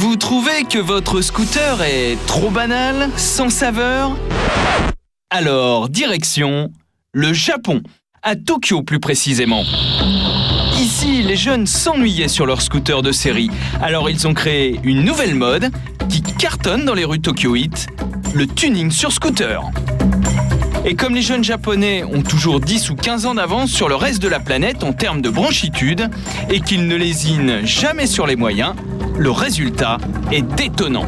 Vous trouvez que votre scooter est trop banal, sans saveur? Alors, direction le Japon, à Tokyo plus précisément. Ici, les jeunes s'ennuyaient sur leur scooter de série, alors ils ont créé une nouvelle mode qui cartonne dans les rues tokyoïtes, le tuning sur scooter. Et comme les jeunes japonais ont toujours 10 ou 15 ans d'avance sur le reste de la planète en termes de branchitude et qu'ils ne lésinent jamais sur les moyens, le résultat est détonnant.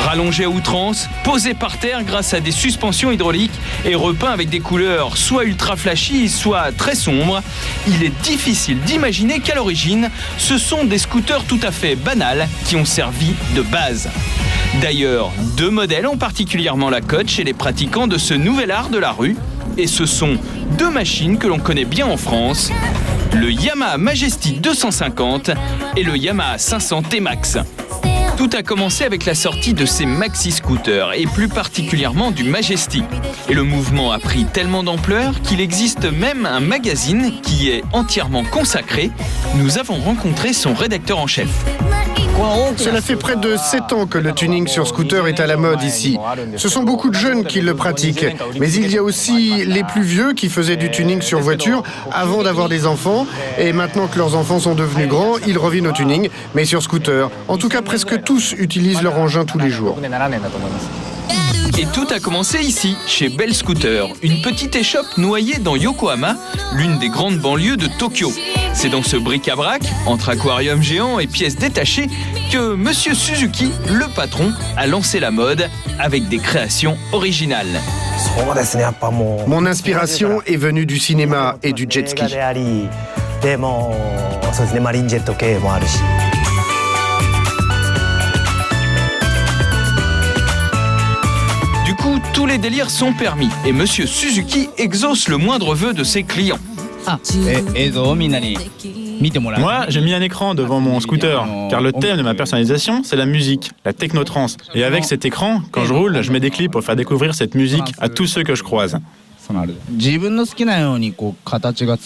Rallongé à outrance, posé par terre grâce à des suspensions hydrauliques et repeint avec des couleurs soit ultra flashy, soit très sombres, il est difficile d'imaginer qu'à l'origine, ce sont des scooters tout à fait banals qui ont servi de base. D'ailleurs, 2 modèles ont particulièrement la cote chez les pratiquants de ce nouvel art de la rue, et ce sont 2 machines que l'on connaît bien en France, le Yamaha Majesty 250 et le Yamaha 500 T-Max. Tout a commencé avec la sortie de ces maxi-scooters, et plus particulièrement du Majesty. Et le mouvement a pris tellement d'ampleur qu'il existe même un magazine qui est entièrement consacré. Nous avons rencontré son rédacteur en chef. Cela fait près de 7 ans que le tuning sur scooter est à la mode ici. Ce sont beaucoup de jeunes qui le pratiquent, mais il y a aussi les plus vieux qui faisaient du tuning sur voiture avant d'avoir des enfants, et maintenant que leurs enfants sont devenus grands, ils reviennent au tuning, mais sur scooter. En tout cas, presque tous utilisent leur engin tous les jours. Et tout a commencé ici, chez Bell Scooter, une petite échoppe noyée dans Yokohama, l'une des grandes banlieues de Tokyo. C'est dans ce bric-à-brac, entre aquarium géant et pièces détachées, que Monsieur Suzuki, le patron, a lancé la mode avec des créations originales. Mon inspiration est venue du cinéma et du jet ski. Du coup, tous les délires sont permis et Monsieur Suzuki exauce le moindre vœu de ses clients. Moi, j'ai mis un écran devant mon scooter, car le thème de ma personnalisation, c'est la musique, la technotrance. Et avec cet écran, quand je roule, je mets des clips pour faire découvrir cette musique à tous ceux que je croise.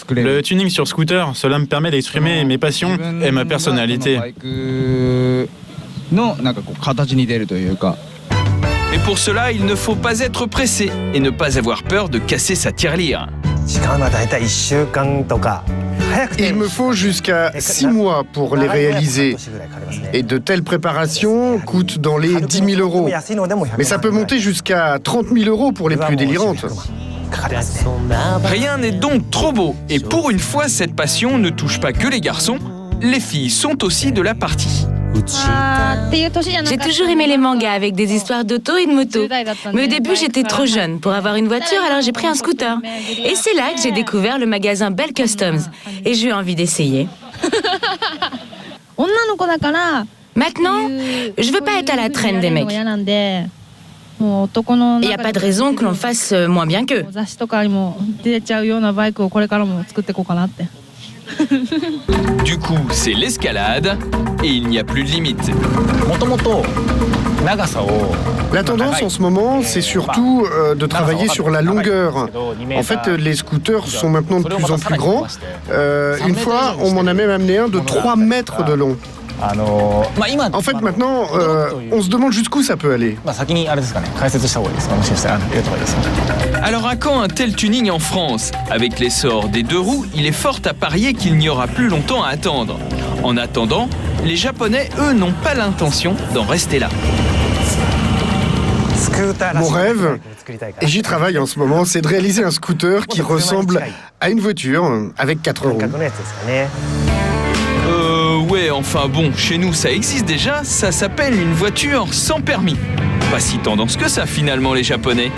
Le tuning sur scooter, cela me permet d'exprimer mes passions et ma personnalité. Et pour cela, il ne faut pas être pressé et ne pas avoir peur de casser sa tirelire. Il me faut jusqu'à 6 mois pour les réaliser. Et de telles préparations coûtent dans les 10 000 euros. Mais ça peut monter jusqu'à 30 000 euros pour les plus délirantes. Rien n'est donc trop beau. Et pour une fois, cette passion ne touche pas que les garçons. Les filles sont aussi de la partie. J'ai toujours aimé les mangas avec des histoires d'auto et de moto. Mais au début, j'étais trop jeune pour avoir une voiture, alors j'ai pris un scooter. Et c'est là que j'ai découvert le magasin Bell Customs. Et j'ai eu envie d'essayer. Maintenant, je veux pas être à la traîne des mecs. Il n'y a pas de raison que l'on fasse moins bien qu'eux. Du coup, c'est l'escalade et il n'y a plus de limite. La tendance en ce moment, c'est surtout de travailler sur la longueur. En fait, les scooters sont maintenant de plus en plus grands. Une fois, on m'en a même amené un de 3 mètres de long. En fait, maintenant, on se demande jusqu'où ça peut aller. Alors à quand un tel tuning en France? Avec l'essor des 2 roues, il est fort à parier qu'il n'y aura plus longtemps à attendre. En attendant, les Japonais, eux, n'ont pas l'intention d'en rester là. Mon rêve, et j'y travaille en ce moment, c'est de réaliser un scooter qui ressemble à une voiture avec 4 roues. Ouais, enfin bon, chez nous ça existe déjà, ça s'appelle une voiture sans permis. Pas si tendance que ça finalement les Japonais.